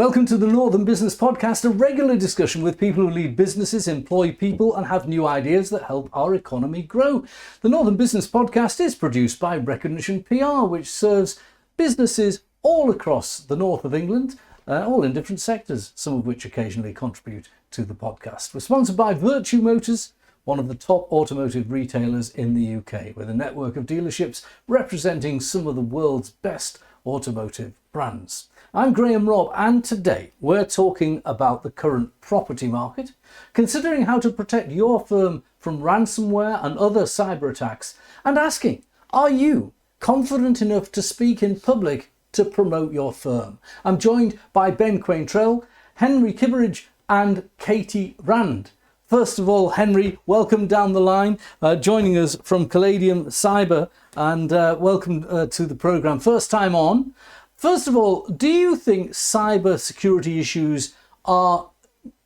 Welcome to the Northern Business Podcast, a regular discussion with people who lead businesses, employ people and have new ideas that help our economy grow. The Northern Business Podcast is produced by Recognition PR, which serves businesses all across the north of England, all in different sectors, some of which occasionally contribute to the podcast. We're sponsored by Virtue Motors, one of the top automotive retailers in the UK, with a network of dealerships representing some of the world's best automotive brands. I'm Graham Robb, and today we're talking about the current property market, considering how to protect your firm from ransomware and other cyber attacks, and asking, are you confident enough to speak in public to promote your firm? I'm joined by Ben Quaintrell, Henry Kibberidge and Katie Rand. First of all, Henry, welcome down the line, joining us from Caladium Cyber, and welcome to the programme. First time on. First of all, do you think cyber security issues are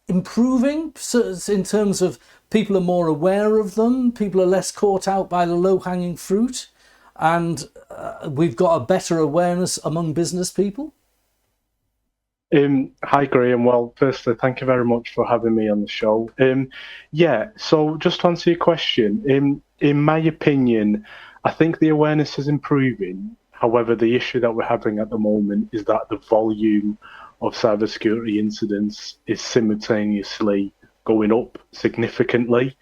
improving in terms of people are more aware of them, people are less caught out by the low-hanging fruit, and we've got a better awareness among business people? Hi, Graham. Well, firstly, thank you very much for having me on the show. So just to answer your question, in my opinion, I think the awareness is improving. However, the issue that we're having at the moment is that the volume of cybersecurity incidents is simultaneously going up significantly.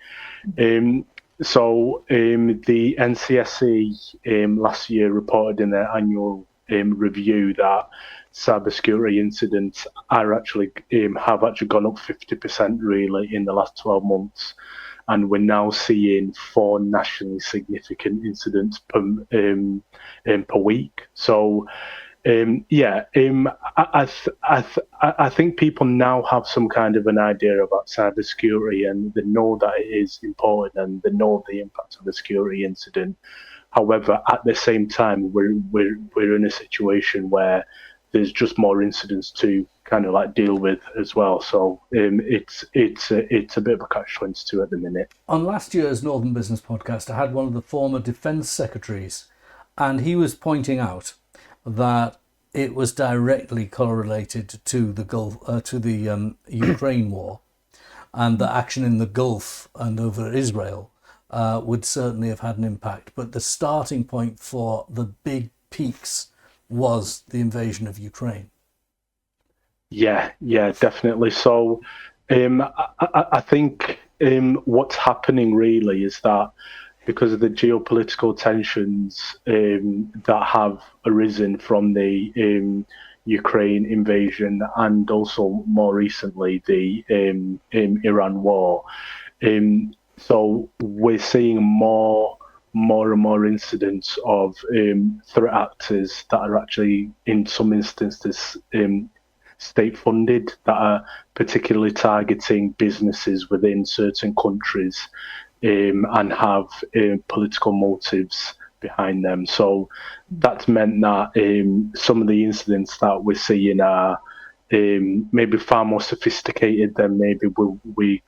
The NCSE last year reported in their annual review that cybersecurity incidents are actually have gone up 50% really in the last 12 months. And we're now seeing 4 nationally significant incidents per week. So, I think people now have some kind of an idea about cybersecurity, and they know that it is important, and they know the impact of a security incident. However, at the same time, we're in a situation where there's just more incidents to kind of like deal with as well. So it's a bit of a catch-22 at the minute. On last year's Northern Business Podcast, I had one of the former defence secretaries, and he was pointing out that it was directly correlated to the Gulf, Ukraine war, and the action in the Gulf and over Israel would certainly have had an impact. But the starting point for the big peaks was the invasion of Ukraine. Yeah, definitely. So I think what's happening really is that because of the geopolitical tensions that have arisen from the Ukraine invasion, and also more recently the Iran war, so we're seeing more and more incidents of threat actors that are actually, in some instances, state-funded, that are particularly targeting businesses within certain countries and have political motives behind them. So that's meant that some of the incidents that we're seeing are maybe far more sophisticated than maybe we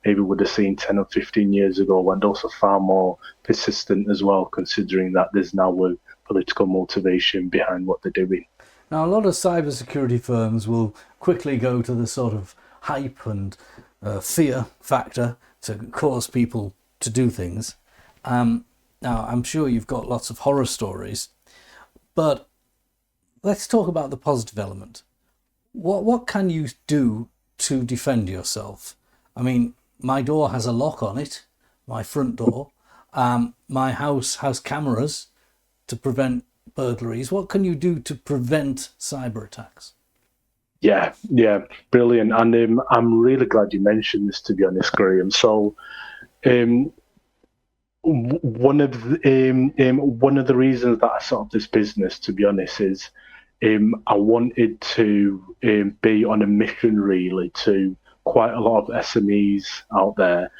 would have seen 10 or 15 years ago, and also far more persistent as well, considering that there's now a political motivation behind what they're doing. Now, a lot of cybersecurity firms will quickly go to the sort of hype and fear factor to cause people to do things. Now, I'm sure you've got lots of horror stories, but let's talk about the positive element. What can you do to defend yourself? I mean, my door has a lock on it, my front door. My house has cameras to prevent burglaries. What can you do to prevent cyber attacks? Yeah, brilliant. And I'm really glad you mentioned this, to be honest, Graham. So one of the reasons that I set up this business, to be honest, is I wanted to be on a mission really to quite a lot of SMEs out there,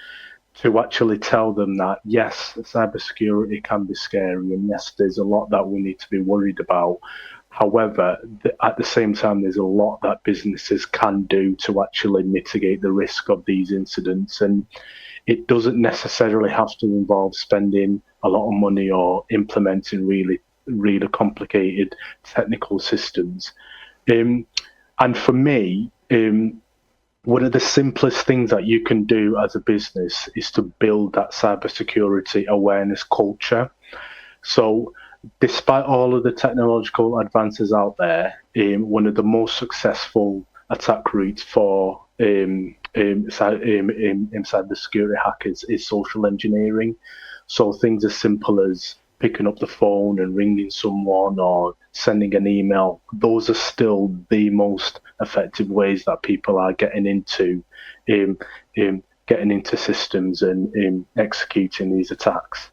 to actually tell them that yes, cybersecurity can be scary, and yes, there's a lot that we need to be worried about. However, at the same time, there's a lot that businesses can do to actually mitigate the risk of these incidents, and it doesn't necessarily have to involve spending a lot of money or implementing really complicated technical systems. And for me, one of the simplest things that you can do as a business is to build that cybersecurity awareness culture. So, despite all of the technological advances out there, one of the most successful attack routes for cybersecurity hackers is social engineering. So things as simple as picking up the phone and ringing someone or sending an email, those are still the most effective ways that people are getting into systems and executing these attacks.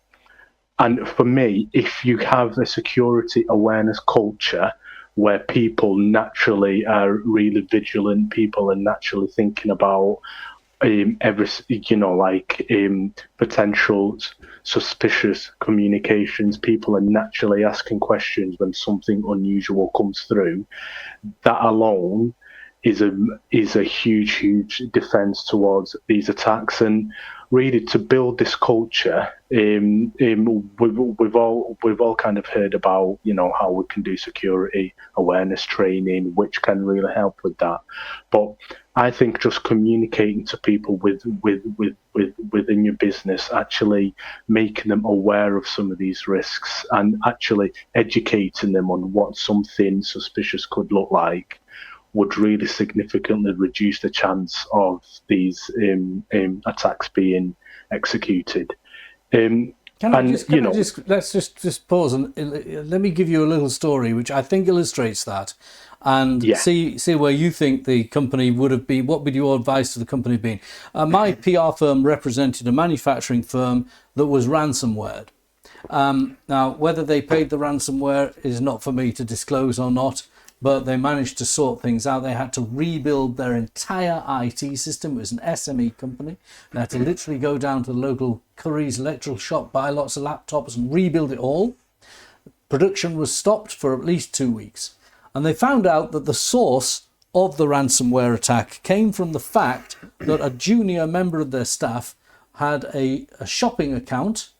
And for me, if you have a security awareness culture where people naturally are really vigilant, people are naturally thinking about potential suspicious communications, people are naturally asking questions when something unusual comes through, that alone is a huge defense towards these attacks. And really, to build this culture, we've all kind of heard about how we can do security awareness training, which can really help with that. But I think just communicating to people within your business, actually making them aware of some of these risks, and actually educating them on what something suspicious could look like, would really significantly reduce the chance of these attacks being executed. Let's just pause and let me give you a little story which I think illustrates that, and see where you think the company would have been. What would your advice to the company have been? My PR firm represented a manufacturing firm that was ransomware. Now, whether they paid the ransomware is not for me to disclose or not, but they managed to sort things out. They had to rebuild their entire IT system. It was an SME company. They had to literally go down to the local Curry's electrical shop, buy lots of laptops and rebuild it all. Production was stopped for at least 2 weeks. And they found out that the source of the ransomware attack came from the fact that a junior member of their staff had a shopping account.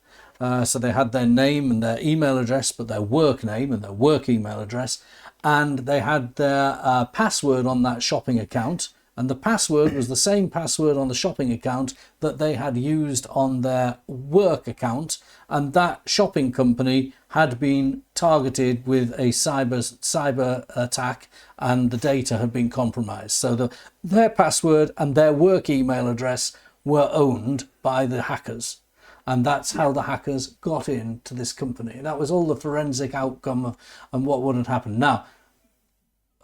So they had their name and their email address, but their work name and their work email address. And they had their password on that shopping account, and the password was the same password on the shopping account that they had used on their work account, and that shopping company had been targeted with a cyber attack, and the data had been compromised. So their password and their work email address were owned by the hackers. And that's how the hackers got into this company. That was all the forensic outcome and what would have happened. Now,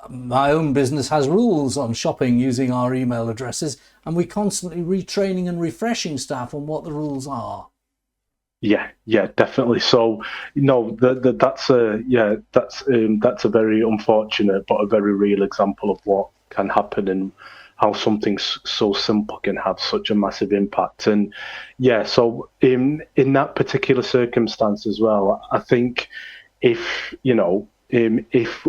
my own business has rules on shopping using our email addresses, and we're constantly retraining and refreshing staff on what the rules are. Yeah, definitely. So, that's a very unfortunate but a very real example of what can happen and how something so simple can have such a massive impact. And so in that particular circumstance as well, I think if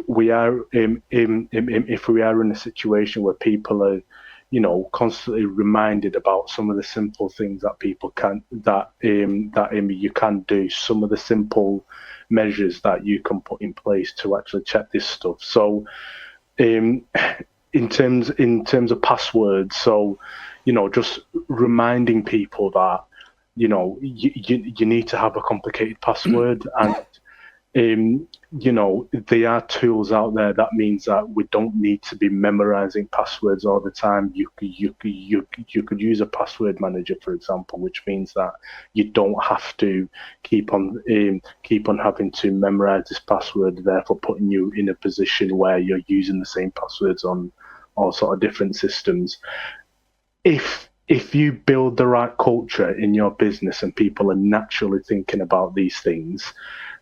we are in a situation where people are constantly reminded about some of the simple things that people can you can do, some of the simple measures that you can put in place to actually check this stuff. So in terms of passwords, so just reminding people that you need to have a complicated password, and there are tools out there that means that we don't need to be memorizing passwords all the time. You could use a password manager, for example, which means that you don't have to keep on having to memorize this password, therefore putting you in a position where you're using the same passwords on all sort of different systems. If you build the right culture in your business and people are naturally thinking about these things,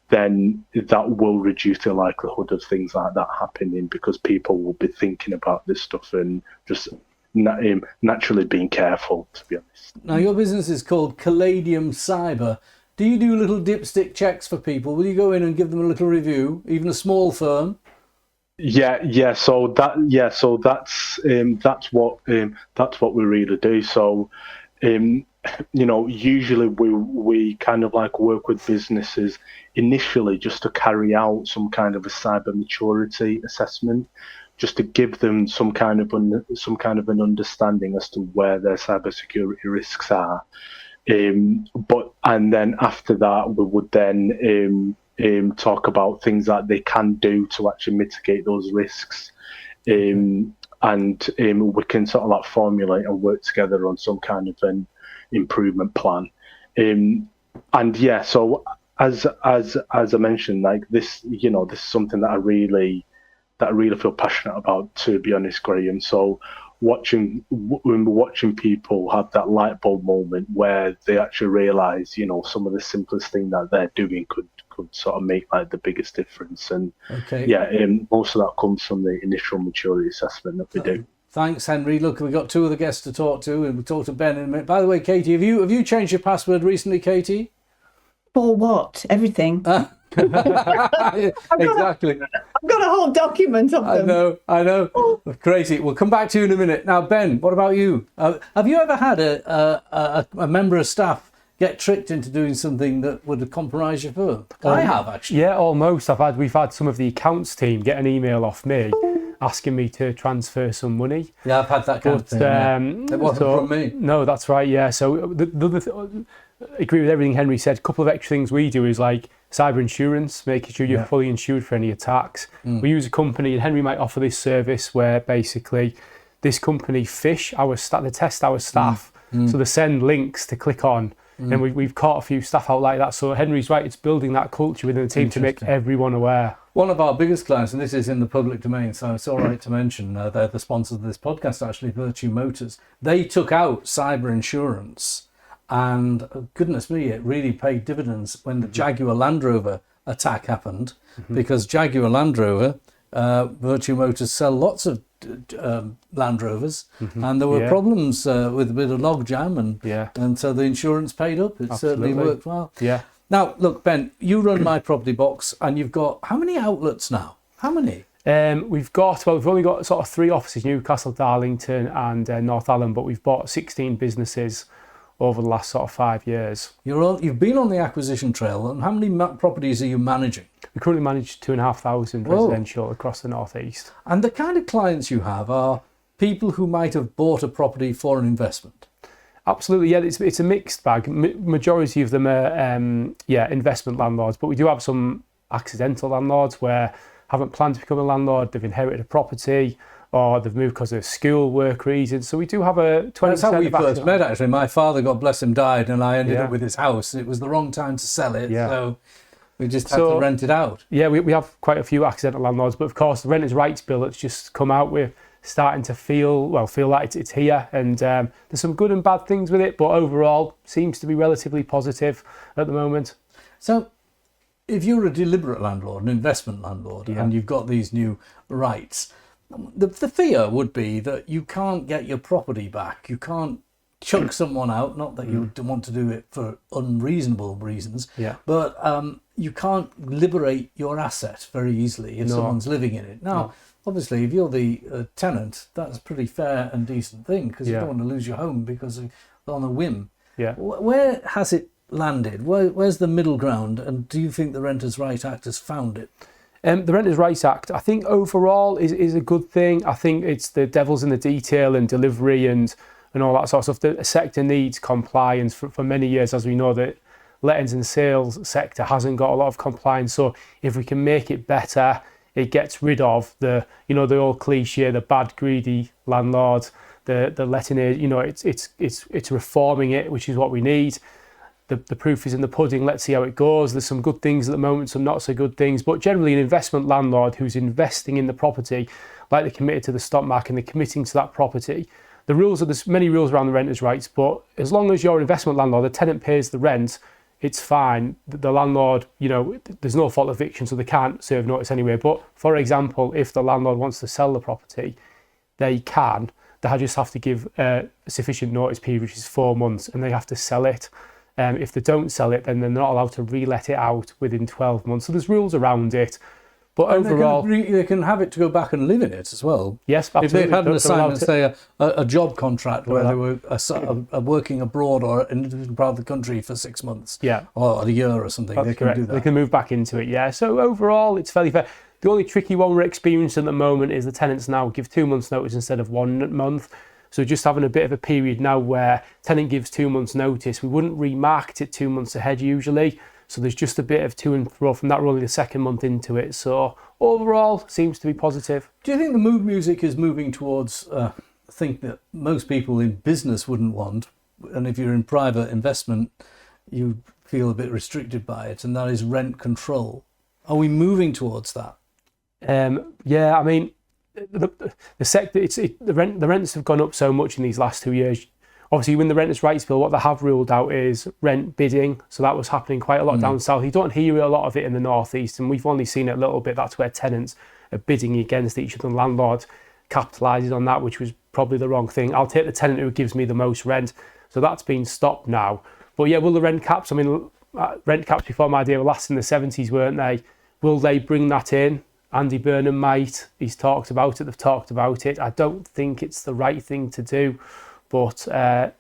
then that will reduce the likelihood of things like that happening, because people will be thinking about this stuff and just naturally being careful, to be honest. Now, your business is called Caladium Cyber. Do you do little dipstick checks for people? Will you go in and give them a little review, even a small firm? So that's what we really do. So usually we kind of work with businesses initially just to carry out some kind of a cyber maturity assessment, just to give them some kind of an understanding as to where their cybersecurity risks are. And then after that, we would then talk about things that they can do to actually mitigate those risks. And we can sort of like formulate and work together on some kind of an improvement plan. So as I mentioned, like this, this is something that I really feel passionate about, to be honest, Graham. So watching people have that light bulb moment where they actually realise, some of the simplest thing that they're doing could sort of make like the biggest difference. And most of that comes from the initial maturity assessment that we do. Thanks, Henry. Look, we've got two other guests to talk to, and we'll talk to Ben in a minute. By the way, Katie, have you changed your password recently, Katie? For what? Everything. Exactly. I've got a whole document of them. I know. Oh. Crazy. We'll come back to you in a minute. Now, Ben, what about you? Have you ever had a member of staff get tricked into doing something that would compromise your firm? I have, actually. Yeah, almost. We've had some of the accounts team get an email off me asking me to transfer some money. Yeah, I've had that kind of thing. It wasn't from me. No, that's right. Yeah. So I agree with everything Henry said. A couple of extra things we do is like cyber insurance, making sure you're fully insured for any attacks. We use a company, and Henry might offer this service where basically this company phish our staff, they test our staff, so they send links to click on. And we've caught a few staff out like that. So Henry's right, it's building that culture within the team to make everyone aware. One of our biggest clients, and this is in the public domain, so it's all right to mention, they're the sponsors of this podcast, actually, Virtue Motors. They took out cyber insurance, and goodness me, it really paid dividends when the Jaguar Land Rover attack happened, because Jaguar Land Rover, Virtue Motors sell lots of Land Rovers, and there were problems with a bit of log jam, and so the insurance paid up. It certainly worked well. Yeah. Now, look, Ben, you run My Property Box, and you've got how many outlets now? How many? We've only got sort of 3 offices: Newcastle, Darlington, and North Allen. But we've bought 16 businesses over the last sort of 5 years. You've been on the acquisition trail, and how many properties are you managing? We currently manage 2,500 residential across the northeast. And the kind of clients you have are people who might have bought a property for an investment. Absolutely, yeah. It's a mixed bag. Majority of them are investment landlords, but we do have some accidental landlords where haven't planned to become a landlord. They've inherited a property, or they've moved because of school work reasons. So we do have a 20%. That's how we first met, actually. My father, God bless him, died, and I ended up with his house. It was the wrong time to sell it, so we just had to rent it out. Yeah, we have quite a few accidental landlords, but of course the Renters' Rights Bill that's just come out, we're starting to feel like it's here, and there's some good and bad things with it, but overall seems to be relatively positive at the moment. So if you're a deliberate landlord, an investment landlord, and you've got these new rights, the fear would be that you can't get your property back. You can't chuck someone out, not that you want to do it for unreasonable reasons, but you can't liberate your asset very easily if someone's living in it. Now, obviously, if you're the tenant, that's a pretty fair and decent thing, because you don't want to lose your home because on a whim. Yeah. Where has it landed? Where's the middle ground? And do you think the Renters' Rights Act has found it? The Renters' Rights Act, I think overall is a good thing. I think it's the devil's in the detail and delivery and all that sort of stuff. The sector needs compliance for many years, as we know that lettings and sales sector hasn't got a lot of compliance. So if we can make it better, it gets rid of the old cliche, the bad, greedy landlord, the letting it. It's reforming it, which is what we need. The proof is in the pudding. Let's see how it goes. There's some good things at the moment, some not so good things. But generally, an investment landlord who's investing in the property, like they're committed to the stock market and they're committing to that property. There's many rules around the renters' rights, but as long as you're an investment landlord, the tenant pays the rent, it's fine. The landlord, there's no fault eviction, so they can't serve notice anyway. But for example, if the landlord wants to sell the property, they can. They just have to give a sufficient notice period, which is 4 months, and they have to sell it. If they don't sell it, then they're not allowed to re-let it out within 12 months. So there's rules around it. But and overall... They can have it to go back and live in it as well. Yes, absolutely. If they've had an assignment, say a job contract where they were working abroad or in a different part of the country for 6 months or a year or something, they can do that. They can move back into it, yeah. So overall, it's fairly fair. The only tricky one we're experiencing at the moment is the tenants now give 2 months notice instead of 1 month. So just having a bit of a period now where tenant gives 2 months notice. We wouldn't remarket it 2 months ahead usually. So there's just a bit of to and fro from that. We're only the second month into it. So overall, seems to be positive. Do you think the mood music is moving towards a thing that most people in business wouldn't want? And if you're in private investment, you feel a bit restricted by it, and that is rent control. Are we moving towards that? Yeah, I mean, the sector, the rents have gone up so much in these last 2 years. Obviously, when the Renters' Rights Bill, what they have ruled out is rent bidding. So that was happening quite a lot down south. You don't hear a lot of it in the northeast, and we've only seen it a little bit. That's where tenants are bidding against each other. The landlord capitalises on that, which was probably the wrong thing. I'll take the tenant who gives me the most rent. So that's been stopped now. But yeah, will the rent caps? I mean, rent caps before my day were last in the 70s, weren't they? Will they bring that in? Andy Burnham might. He's talked about it. They've talked about it. I don't think it's the right thing to do. But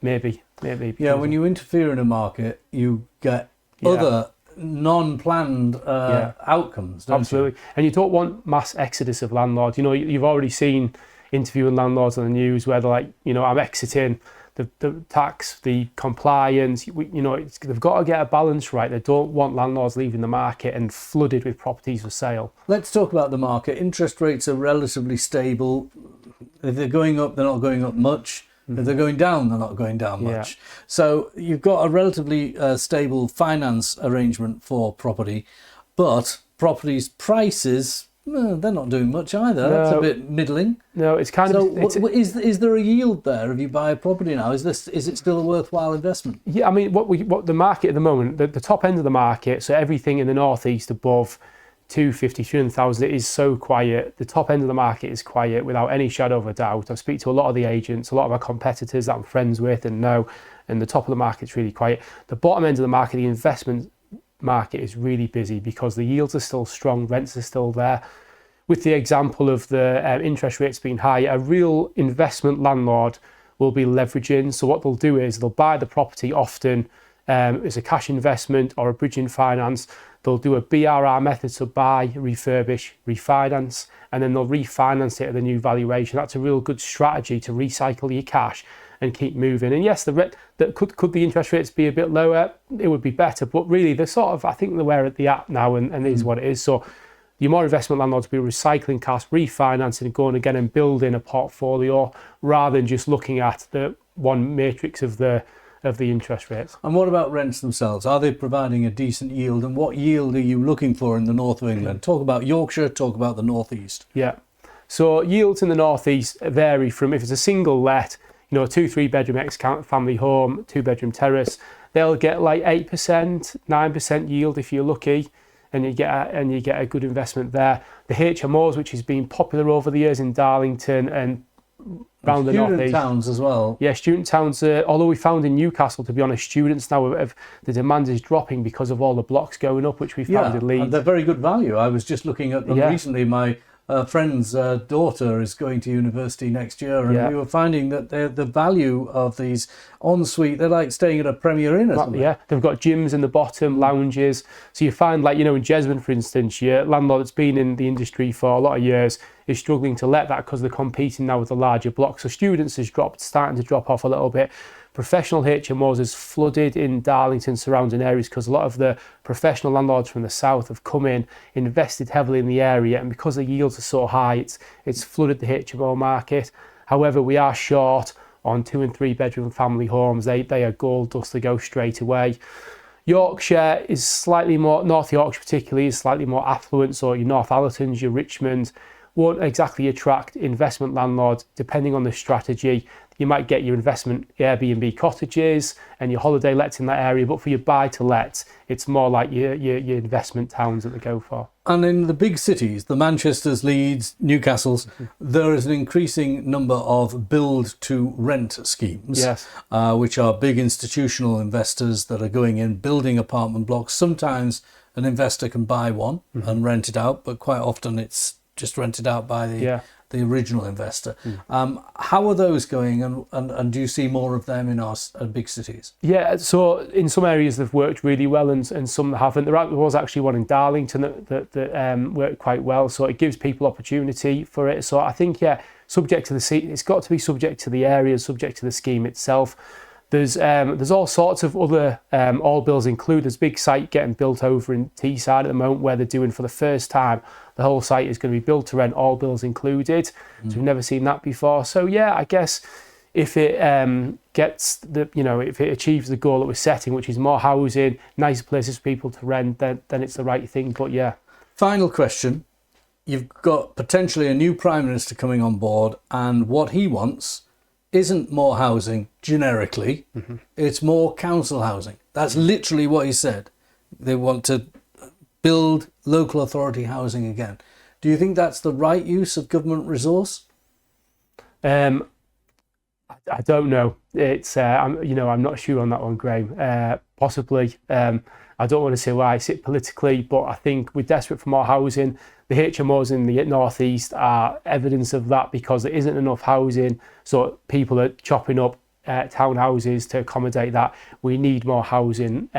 maybe. Yeah, when you interfere in a market, you get other non-planned outcomes, don't Absolutely. you? And you don't want mass exodus of landlords. You know, you've already seen interviewing landlords on the news where they're like, you know, I'm exiting. The tax, the compliance, they've got to get a balance right. They don't want landlords leaving the market and flooded with properties for sale. Let's talk about the market. Interest rates are relatively stable. If they're going up, they're not going up much. If they're going down, they're not going down much. Yeah. So you've got a relatively stable finance arrangement for property, but properties prices, they're not doing much either. That's a bit middling. No, it's kind of... Is there a yield there if you buy a property now? Is it still a worthwhile investment? Yeah, I mean, what the market at the moment, the top end of the market, so everything in the northeast above 250, 300,000, it is so quiet. The top end of the market is quiet without any shadow of a doubt. I speak to a lot of the agents, a lot of our competitors that I'm friends with and know, and the top of the market's really quiet. The bottom end of the market, the investment market, is really busy because the yields are still strong, rents are still there. With the example of the interest rates being high, a real investment landlord will be leveraging. So what they'll do is they'll buy the property often as a cash investment or a bridging finance. They'll do a BRR method, so buy, refurbish, refinance, and then they'll refinance it at the new valuation. That's a real good strategy to recycle your cash and keep moving. And yes, could the interest rates be a bit lower? It would be better, but really they're sort of, I think they're where the at now, and it is what it is. So your more investment landlords will be recycling cash, refinancing and going again and building a portfolio rather than just looking at the one matrix of the interest rates. And what about rents themselves? Are they providing a decent yield? And what yield are you looking for in the north of England? Talk about Yorkshire, talk about the northeast. Yeah. So yields in the northeast vary from, if it's a single let, a 2-3 bedroom ex-family home, 2-bedroom terrace, they'll get like 8%, 9% yield if you're lucky. And you get a good investment there. The HMOs, which has been popular over the years in Darlington and around the northeast. Student towns as well. Yeah, student towns. Although we found in Newcastle, to be honest, students now the demand is dropping because of all the blocks going up, which we found in Leeds. And they're very good value. I was just looking at them recently. My friend's daughter is going to university next year, and we were finding that the value of these ensuite, they're like staying at a Premier Inn or something. Yeah, they've got gyms in the bottom, lounges. So you find, like, in Jesmond, for instance, your landlord that's been in the industry for a lot of years is struggling to let that because they're competing now with the larger blocks. So students is starting to drop off a little bit. Professional HMOs is flooded in Darlington surrounding areas because a lot of the professional landlords from the south have come in, invested heavily in the area, and because the yields are so high, it's flooded the HMO market. However, we are short on 2 and 3 bedroom family homes. They are gold dust, they go straight away. Yorkshire is slightly more, North Yorkshire particularly, is slightly more affluent, so your North Allertons, your Richmond won't exactly attract investment landlords depending on the strategy. You might get your investment Airbnb cottages and your holiday lets in that area, but for your buy-to-lets, it's more like your investment towns that they go for. And in the big cities, the Manchesters, Leeds, Newcastles, there is an increasing number of build-to-rent schemes, which are big institutional investors that are going in, building apartment blocks. Sometimes an investor can buy one and rent it out, but quite often it's just rented out by the original investor. How are those going, and do you see more of them in our big cities? Yeah, so in some areas they've worked really well and some haven't. There was actually one in Darlington that worked quite well, so it gives people opportunity for it. So I think, subject to it's got to be subject to the area, subject to the scheme itself. There's all sorts of other all bills include. There's a big site getting built over in Teesside at the moment where they're doing for the first time. The whole site is going to be built to rent, all bills included. So we've never seen that before. So yeah, I guess if it if it achieves the goal that we're setting, which is more housing, nicer places for people to rent, then it's the right thing. But yeah. Final question. You've got potentially a new Prime Minister coming on board, and what he wants isn't more housing generically, it's more council housing. That's literally what he said. They want to build local authority housing again. Do you think that's the right use of government resource? I don't know. It's I'm not sure on that one, Graham. Possibly. I don't want to say where I sit politically, but I think we're desperate for more housing. The HMOs in the North East are evidence of that because there isn't enough housing. So people are chopping up townhouses to accommodate that. We need more housing,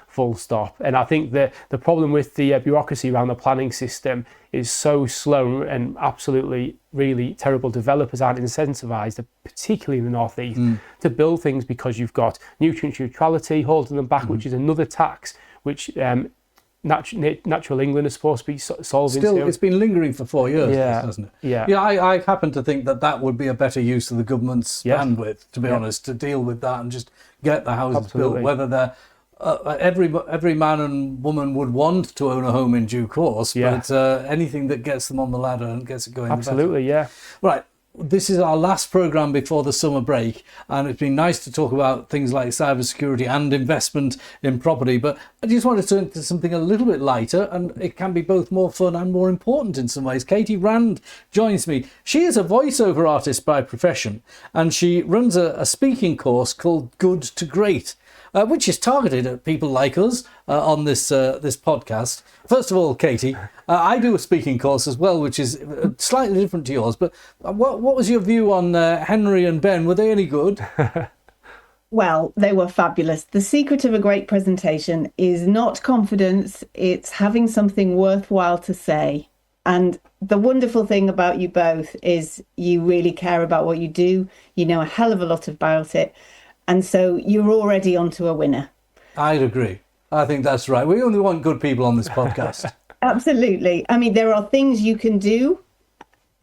full stop. And I think the problem with the bureaucracy around the planning system is so slow, and absolutely really terrible. Developers aren't incentivised, particularly in the North East, to build things because you've got nutrient neutrality holding them back, which is another tax, which Natural England is supposed to be solving. Still, it's been lingering for 4 years, hasn't it? Yeah. I happen to think that would be a better use of the government's bandwidth, to be honest, to deal with that and just get the houses built. Whether they're every man and woman would want to own a home in due course, but anything that gets them on the ladder and gets it going. Absolutely, yeah. Right. This is our last programme before the summer break, and it's been nice to talk about things like cybersecurity and investment in property, but I just want to turn to something a little bit lighter, and it can be both more fun and more important in some ways. Katie Rand joins me. She is a voiceover artist by profession, and she runs a speaking course called Good to Great, which is targeted at people like us on this podcast. First of all, Katie, I do a speaking course as well, which is slightly different to yours. But what was your view on Henry and Ben? Were they any good? Well, they were fabulous. The secret of a great presentation is not confidence, it's having something worthwhile to say. And the wonderful thing about you both is you really care about what you do. You know a hell of a lot about it. And so you're already onto a winner. I'd agree. I think that's right. We only want good people on this podcast. Absolutely. I mean, there are things you can do.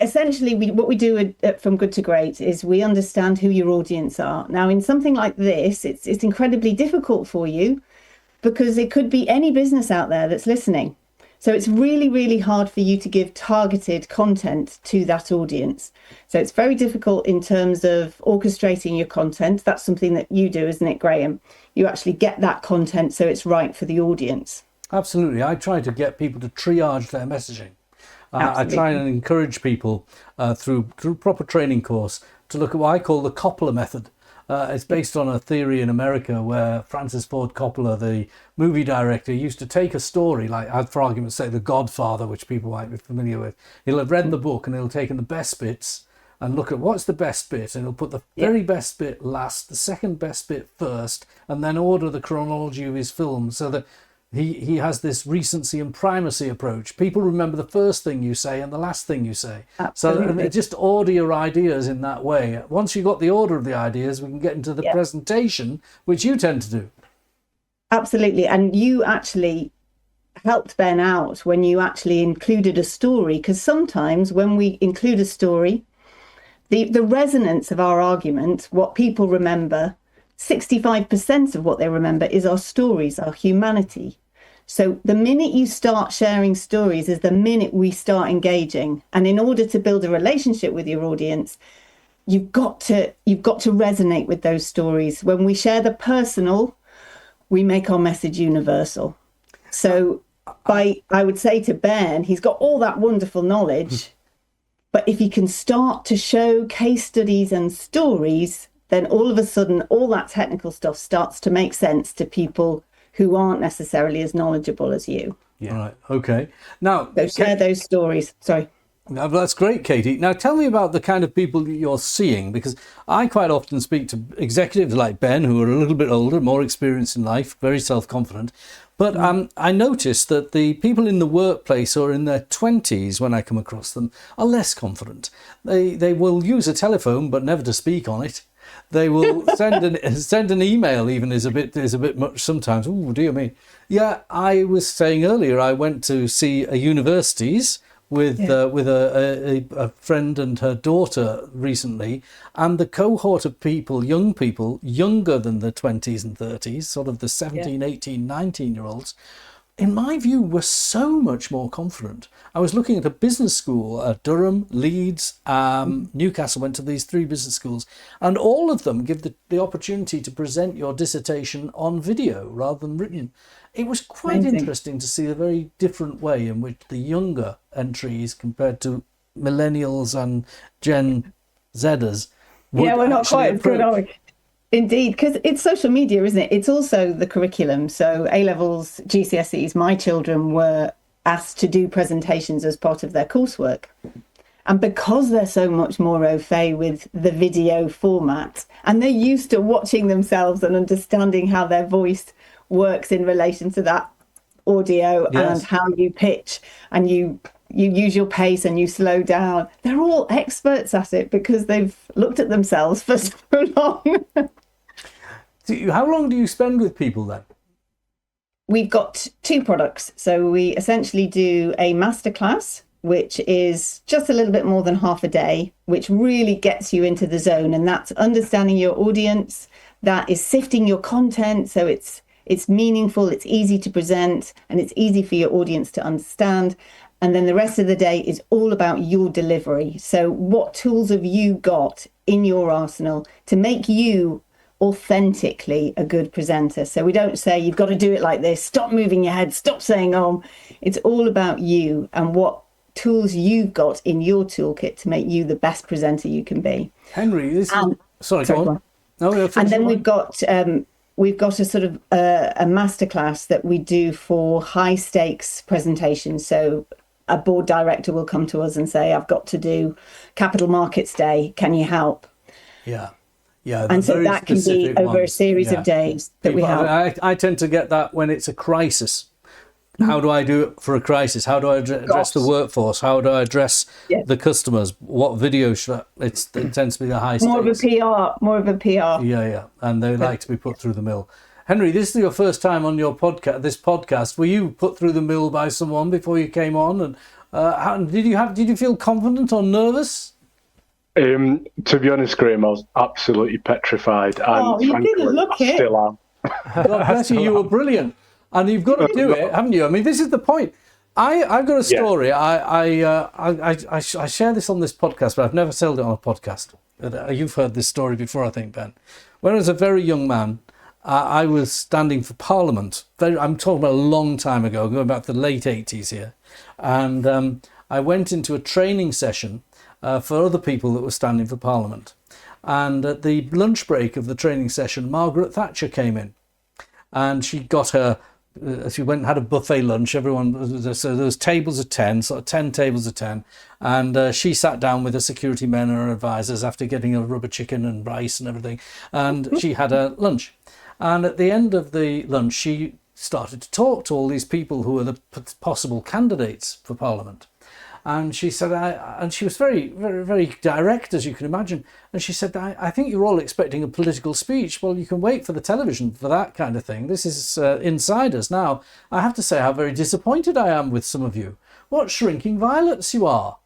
Essentially, what we do from Good to Great is we understand who your audience are. Now, in something like this, it's incredibly difficult for you because it could be any business out there that's listening. So it's really, really hard for you to give targeted content to that audience. So it's very difficult in terms of orchestrating your content. That's something that you do, isn't it, Graham? You actually get that content so it's right for the audience. Absolutely. I try to get people to triage their messaging. I try and encourage people through proper training course to look at what I call the Coppola method. It's based on a theory in America where Francis Ford Coppola, the movie director, used to take a story, like, for argument's sake, The Godfather, which people might be familiar with. He'll have read the book and he'll take in the best bits and look at what's the best bit, and he'll put the very best bit last, the second best bit first, and then order the chronology of his film so that he has this recency and primacy approach. People remember the first thing you say and the last thing you say. Absolutely. So just order your ideas in that way. Once you've got the order of the ideas, we can get into the presentation, which you tend to do. Absolutely. And you actually helped Ben out when you actually included a story, because sometimes when we include a story, the resonance of our argument, what people remember, 65% of what they remember is our stories, our humanity. So the minute you start sharing stories is the minute we start engaging. And in order to build a relationship with your audience, you've got to resonate with those stories. When we share the personal, we make our message universal. So I would say to Ben, he's got all that wonderful knowledge, but if he can start to show case studies and stories, then all of a sudden, all that technical stuff starts to make sense to people who aren't necessarily as knowledgeable as you. Yeah. All right. Okay. Now, so share those stories. Sorry. Now, that's great, Katie. Now, tell me about the kind of people you're seeing, because I quite often speak to executives like Ben, who are a little bit older, more experienced in life, very self-confident. But I notice that the people in the workplace or in their 20s, when I come across them, are less confident. They will use a telephone, but never to speak on it. They will send an email. Even is a bit much sometimes. Oh dear me. Yeah, I was saying earlier, I went to see a universities with a friend and her daughter recently, and the cohort of people, young people, younger than the 20s and 30s, sort of the 17, 18, 19-year-olds, in my view, were so much more confident. I was looking at a business school at Durham, Leeds, Newcastle, went to these 3 business schools, and all of them give the opportunity to present your dissertation on video rather than written. It was quite interesting to see a very different way in which the younger entries compared to millennials and Gen Zers. We're not quite as good, are we? Indeed, because it's social media, isn't it? It's also the curriculum. So A-levels, GCSEs, my children were asked to do presentations as part of their coursework. And because they're so much more au fait with the video format, and they're used to watching themselves and understanding how their voice works in relation to that audio and how you pitch and you use your pace and you slow down. They're all experts at it because they've looked at themselves for so long. How long do you spend with people then? We've got 2 products. So we essentially do a masterclass, which is just a little bit more than half a day, which really gets you into the zone. And that's understanding your audience. That is sifting your content. So it's meaningful, it's easy to present, and it's easy for your audience to understand. And then the rest of the day is all about your delivery. So what tools have you got in your arsenal to make you authentically a good presenter? So we don't say you've got to do it like this, stop moving your head, stop saying It's all about you and what tools you've got in your toolkit to make you the best presenter you can be. Henry, sorry, go on. And then we've got a sort of a masterclass that we do for high stakes presentations. So a board director will come to us and say, I've got to do Capital Markets Day. Can you help? Yeah. And so that can be over a series of days that we have. I tend to get that when it's a crisis. How do I do it for a crisis? How do I address the workforce? How do I address the customers? What video should I? It tends to be the high stakes. More of a PR. Yeah. And they like to be put through the mill. Henry, this is your first time on your podcast. Were you put through the mill by someone before you came on? And did you feel confident or nervous? To be honest, Graham, I was absolutely petrified. And you didn't look it. Still am. God bless you. You were brilliant. And you've got to do it, haven't you? I mean, this is the point. I've got a story. Yeah. I share this on this podcast, but I've never told it on a podcast. You've heard this story before, I think, Ben. When I was a very young man, I was standing for Parliament. I'm talking about a long time ago, going back to the late 80s here. And I went into a training session for other people that were standing for Parliament. And at the lunch break of the training session, Margaret Thatcher came in. And she got her... she went and had a buffet lunch. Everyone, so there was tables of 10, sort of 10 tables of 10, and she sat down with her security men and her advisors after getting a rubber chicken and rice and everything, and she had a lunch. And at the end of the lunch, she started to talk to all these people who were the possible candidates for Parliament. And she said, and she was very, very, very direct, as you can imagine. And she said, I think you're all expecting a political speech. Well, you can wait for the television for that kind of thing. This is insiders. Now, I have to say how very disappointed I am with some of you. What shrinking violets you are.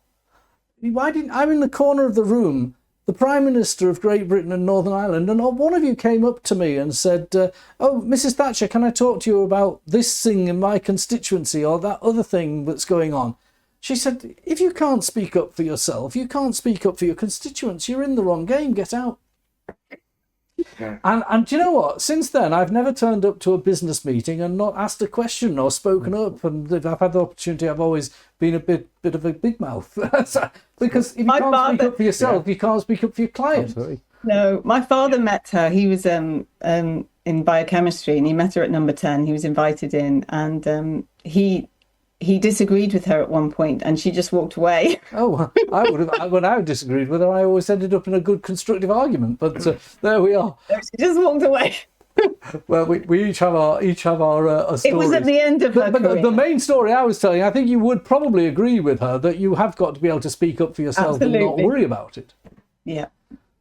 I'm in the corner of the room, the Prime Minister of Great Britain and Northern Ireland, and not one of you came up to me and said, oh, Mrs. Thatcher, can I talk to you about this thing in my constituency or that other thing that's going on? She said, if you can't speak up for yourself, you can't speak up for your constituents, you're in the wrong game, get out. Yeah. And do you know what? Since then, I've never turned up to a business meeting and not asked a question or spoken up. And if I've had the opportunity, I've always been a bit of a big mouth. Because if you can't speak up for yourself, you can't speak up for your client. Absolutely. No, my father met her. He was in biochemistry and he met her at number 10. He was invited in and he he disagreed with her at one point and she just walked away. Oh, I would have. When I disagreed with her, I always ended up in a good constructive argument. But there we are. She just walked away. Well, we each have our stories. It was at the end of her But career. the main story I was telling, I think you would probably agree with her that you have got to be able to speak up for yourself and not Absolutely. worry about it. Yeah.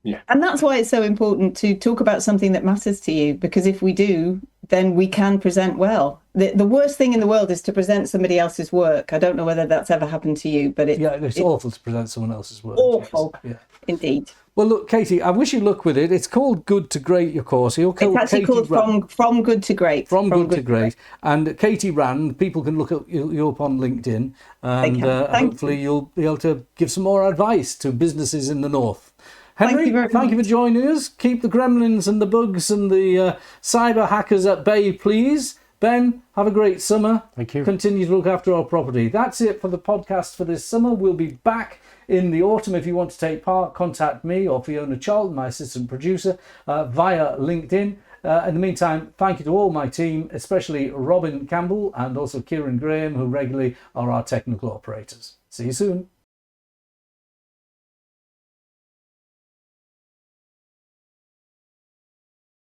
Yeah. And that's why it's so important to talk about something that matters to you, because if we do, then we can present well. The worst thing in the world is to present somebody else's work. I don't know whether that's ever happened to you, but it's awful to present someone else's work. awful. Yes. Yeah. Indeed. Well, look, Katie, I wish you luck with it. It's called Good to Great, your course. You're It's actually Katie called From Good to Great. From Good to Great. And Katie Rand, people can look up you up on LinkedIn, and hopefully you'll be able to give some more advice to businesses in the north. Henry, thank you for joining us. Keep the gremlins and the bugs and the cyber hackers at bay, please. Ben, have a great summer. Thank you. Continue to look after our property. That's it for the podcast for this summer. We'll be back in the autumn. If you want to take part, contact me or Fiona Charlton, my assistant producer, via LinkedIn. In the meantime, thank you to all my team, especially Robin Campbell and also Kieran Graham, who regularly are our technical operators. See you soon.